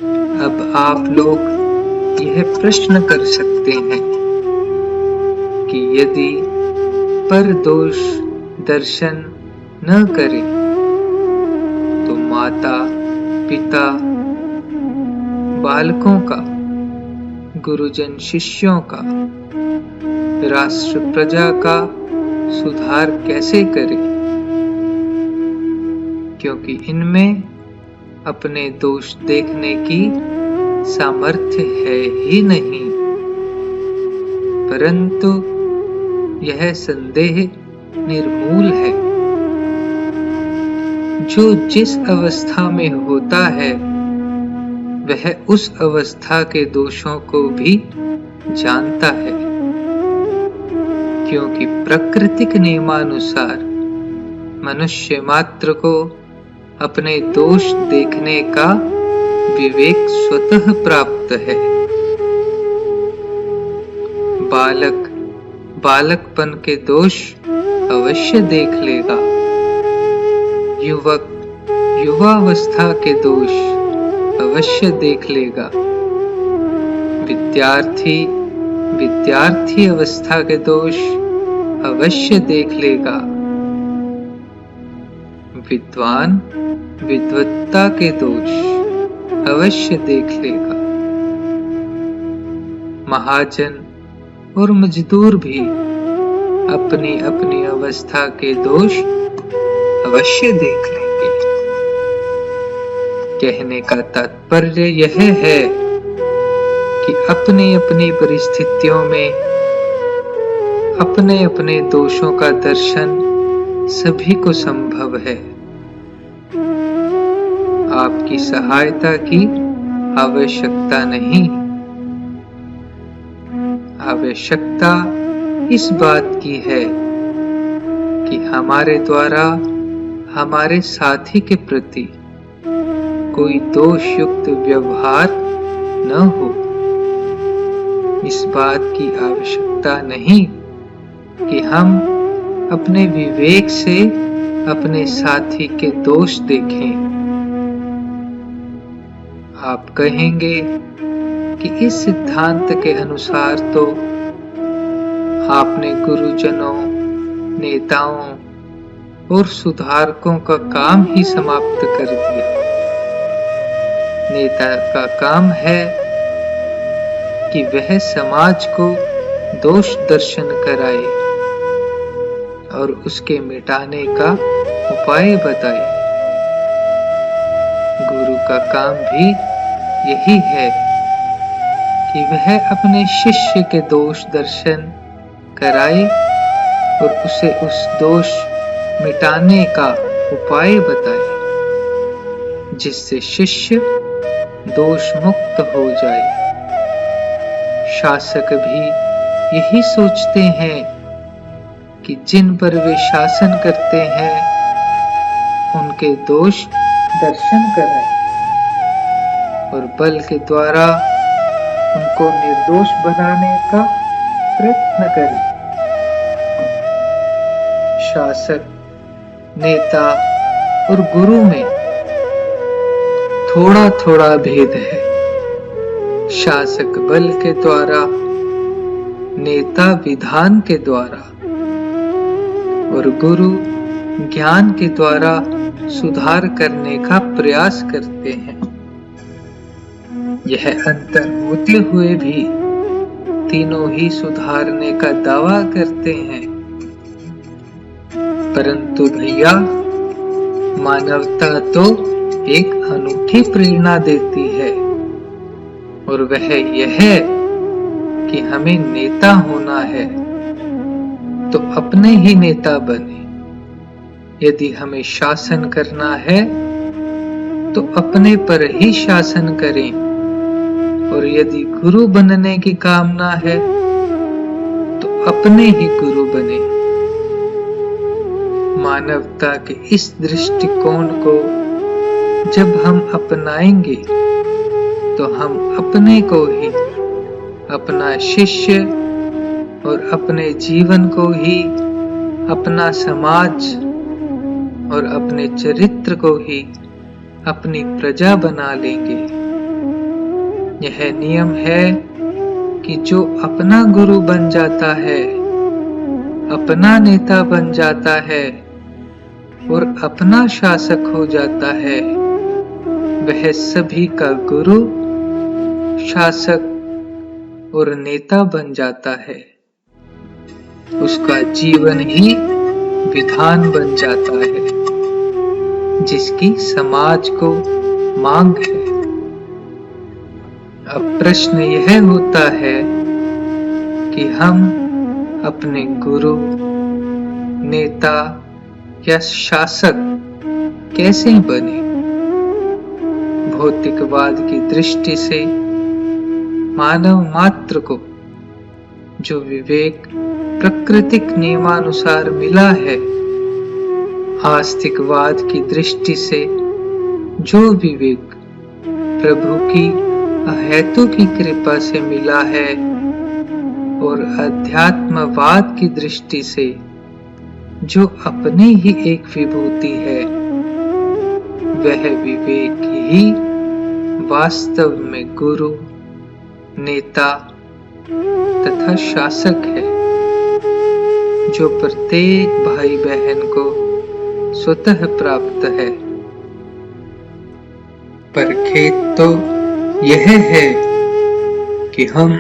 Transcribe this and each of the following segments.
अब आप लोग यह प्रश्न कर सकते हैं कि यदि परदोष दर्शन न करें तो माता पिता बालकों का, गुरुजन शिष्यों का, राष्ट्र प्रजा का सुधार कैसे करें, क्योंकि इनमें अपने दोष देखने की सामर्थ्य है ही नहीं। परंतु यह संदेह निर्मूल है। जो जिस अवस्था में होता है वह उस अवस्था के दोषों को भी जानता है, क्योंकि प्राकृतिक नियमानुसार मनुष्य मात्र को अपने दोष देखने का विवेक स्वतः प्राप्त है। बालक बालकपन के दोष अवश्य देख लेगा, युवक युवावस्था के दोष अवश्य देख लेगा, विद्यार्थी अवस्था के दोष अवश्य देख लेगा, विद्वान विद्वत्ता के दोष अवश्य देख लेगा, महाजन और मजदूर भी अपनी अपनी अवस्था के दोष अवश्य देख लेंगे। कहने का तात्पर्य यह है कि अपनी अपनी परिस्थितियों में अपने अपने दोषों का दर्शन सभी को संभव है। आपकी सहायता की आवश्यकता नहीं, आवश्यकता इस बात की है कि हमारे द्वारा हमारे साथी के प्रति कोई दोषयुक्त व्यवहार न हो। इस बात की आवश्यकता नहीं कि हम अपने विवेक से अपने साथी के दोष देखें। आप कहेंगे कि इस सिद्धांत के अनुसार तो आपने गुरुजनों, नेताओं और सुधारकों का काम ही समाप्त कर दिया। नेता का काम है कि वह समाज को दोष दर्शन कराए और उसके मिटाने का उपाय बताए। गुरु का काम भी यही है कि वह अपने शिष्य के दोष दर्शन कराए और उसे उस दोष मिटाने का उपाय बताए, जिससे शिष्य दोष मुक्त हो जाए। शासक भी यही सोचते हैं कि जिन पर वे शासन करते हैं उनके दोष दर्शन करें और बल के द्वारा उनको निर्दोष बनाने का प्रयत्न करें। शासक, नेता और गुरु में थोड़ा थोड़ा भेद है। शासक बल के द्वारा, नेता विधान के द्वारा और गुरु ज्ञान के द्वारा सुधार करने का प्रयास करते हैं। यह अंतर होते हुए भी तीनों ही सुधारने का दावा करते हैं। परंतु भैया, मानवता तो एक अनूठी प्रेरणा देती है और वह यह है कि हमें नेता होना है तो अपने ही नेता बने। यदि हमें शासन करना है तो अपने पर ही शासन करें और यदि गुरु बनने की कामना है तो अपने ही गुरु बने। मानवता के इस दृष्टिकोण को जब हम अपनाएंगे तो हम अपने को ही, अपना शिष्य और अपने जीवन को ही, अपना समाज और अपने चरित्र को ही अपनी प्रजा बना लेंगे। यह नियम है कि जो अपना गुरु बन जाता है, अपना नेता बन जाता है और अपना शासक हो जाता है, वह सभी का गुरु, शासक और नेता बन जाता है। उसका जीवन ही विधान बन जाता है, जिसकी समाज को मांग है। अब प्रश्न यह होता है कि हम अपने गुरु, नेता या शासक कैसे बने? भौतिकवाद की दृष्टि से मानव मात्र को जो विवेक प्राकृतिक नियमानुसार मिला है, आस्तिकवाद की दृष्टि से जो विवेक प्रभु की अहेतु की कृपा से मिला है, और अध्यात्मवाद की दृष्टि से जो अपनी ही एक विभूति है, वह विवेक ही वास्तव में गुरु, नेता तथा शासक है, जो प्रत्येक भाई बहन को स्वतः प्राप्त है। पर खेद तो यह है कि हम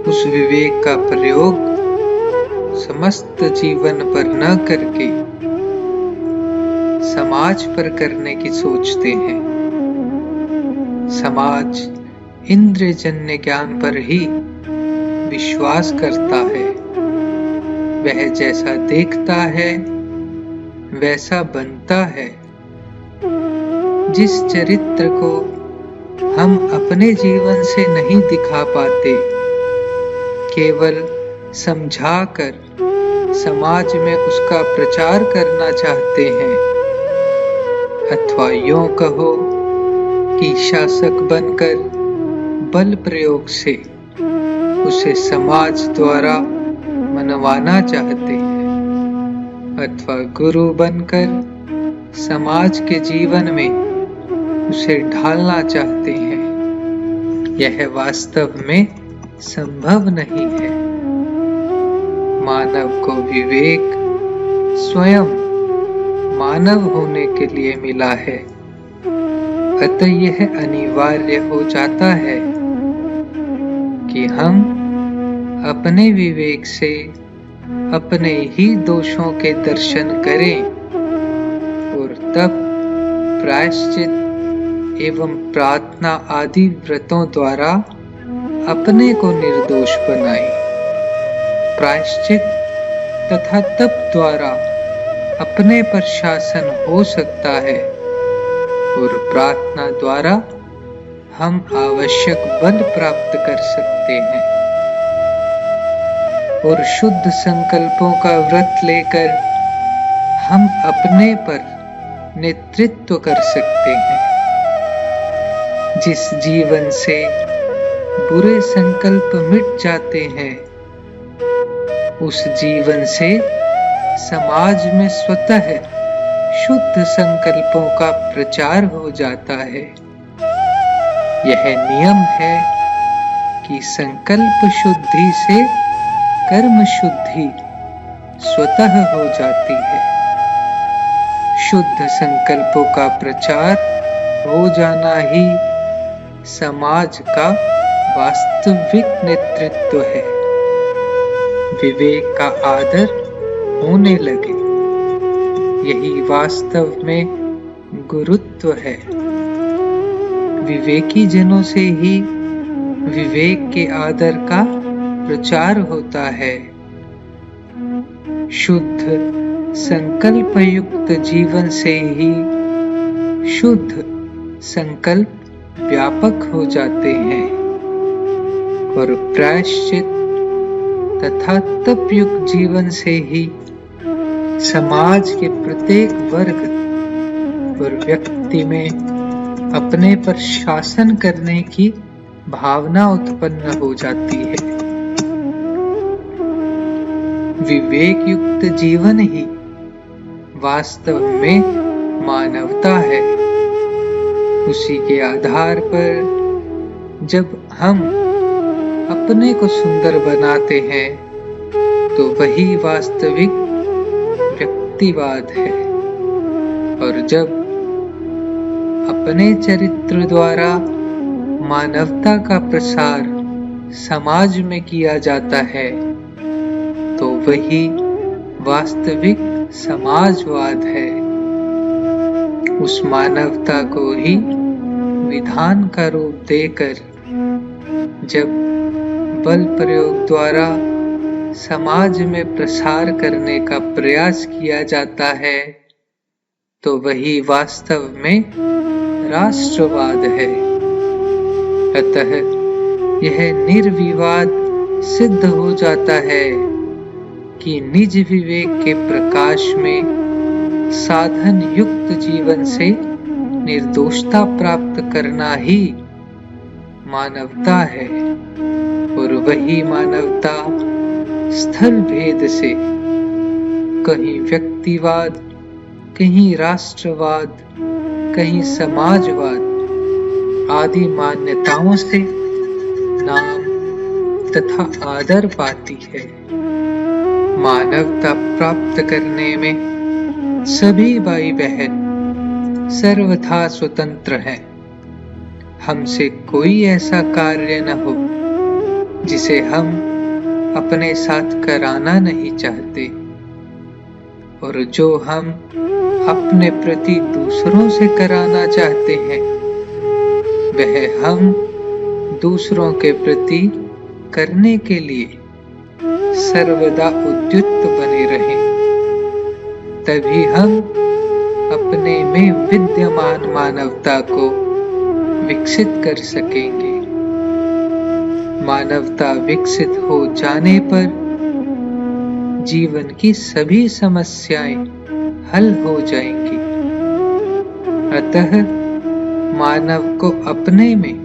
उस विवेक का प्रयोग समस्त जीवन पर न करके समाज पर करने की सोचते हैं। समाज इंद्रियजन्य ज्ञान पर ही विश्वास करता है। वह जैसा देखता है वैसा बनता है। जिस चरित्र को हम अपने जीवन से नहीं दिखा पाते, केवल समझाकर समाज में उसका प्रचार करना चाहते हैं, अथवा यूं कहो कि शासक बनकर बल प्रयोग से उसे समाज द्वारा मनवाना चाहते हैं, अथवा गुरु बनकर समाज के जीवन में उसे ढालना चाहते हैं, यह वास्तव में संभव नहीं है। मानव को विवेक स्वयं मानव होने के लिए मिला है, अतः यह अनिवार्य हो जाता है कि हम अपने विवेक से अपने ही दोषों के दर्शन करें और तब प्रायश्चित एवं प्रार्थना आदि व्रतों द्वारा अपने को निर्दोष बनाएं। प्रायश्चित तथा तप द्वारा अपने पर शासन हो सकता है और प्रार्थना द्वारा हम आवश्यक बल प्राप्त कर सकते हैं, और शुद्ध संकल्पों का व्रत लेकर हम अपने पर नेतृत्व कर सकते हैं। जिस जीवन से बुरे संकल्प मिट जाते हैं, उस जीवन से समाज में स्वतः शुद्ध संकल्पों का प्रचार हो जाता है। यह नियम है कि संकल्प शुद्धि से कर्म शुद्धि स्वतः हो जाती है। शुद्ध संकल्पों का प्रचार हो जाना ही समाज का वास्तविक नेतृत्व है। विवेक का आदर होने लगे, यही वास्तव में गुरुत्व है। विवेकी जनों से ही विवेक के आदर का प्रचार होता है। शुद्ध संकल्प युक्त जीवन से ही शुद्ध संकल्प व्यापक हो जाते हैं और प्रायश्चित तथा तपयुक्त जीवन से ही समाज के प्रत्येक वर्ग और व्यक्ति में अपने पर शासन करने की भावना उत्पन्न हो जाती है। विवेक युक्त जीवन ही वास्तव में मानवता है। उसी के आधार पर जब हम अपने को सुंदर बनाते हैं तो वही वास्तविक व्यक्तिवाद है। और जब अपने चरित्र द्वारा मानवता का प्रसार समाज में किया जाता है तो वही वास्तविक समाजवाद है। उस मानवता को ही विधान का रूप देकर जब बल प्रयोग द्वारा समाज में प्रसार करने का प्रयास किया जाता है तो वही वास्तव में राष्ट्रवाद है। अतः यह निर्विवाद सिद्ध हो जाता है कि निज विवेक के प्रकाश में साधन युक्त जीवन से निर्दोषता प्राप्त करना ही मानवता है। और वही मानवता स्थल भेद से कहीं व्यक्तिवाद, कहीं राष्ट्रवाद, कहीं समाजवाद आदि मान्यताओं से नाम तथा आदर पाती है। मानवता प्राप्त करने में सभी भाई बहन सर्वथा स्वतंत्र हैं। हमसे कोई ऐसा कार्य न हो जिसे हम अपने साथ कराना नहीं चाहते, और जो हम अपने प्रति दूसरों से कराना चाहते हैं वह हम दूसरों के प्रति करने के लिए सर्वदा उद्युक्त बने रहें। तभी हम अपने में विद्यमान मानवता को विकसित कर सकेंगे। मानवता विकसित हो जाने पर जीवन की सभी समस्याएं हल हो जाएंगी। अतः मानव को अपने में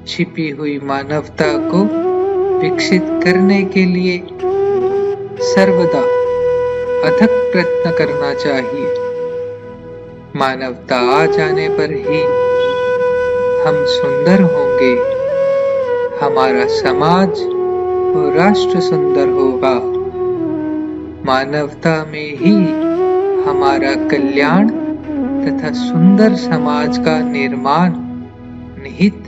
छिपी हुई मानवता को विकसित करने के लिए सर्वदा अथक प्रयत्न करना चाहिए। मानवता आ जाने पर ही हम सुंदर होंगे, हमारा समाज और राष्ट्र सुंदर होगा। मानवता में ही हमारा कल्याण तथा सुंदर समाज का निर्माण निहित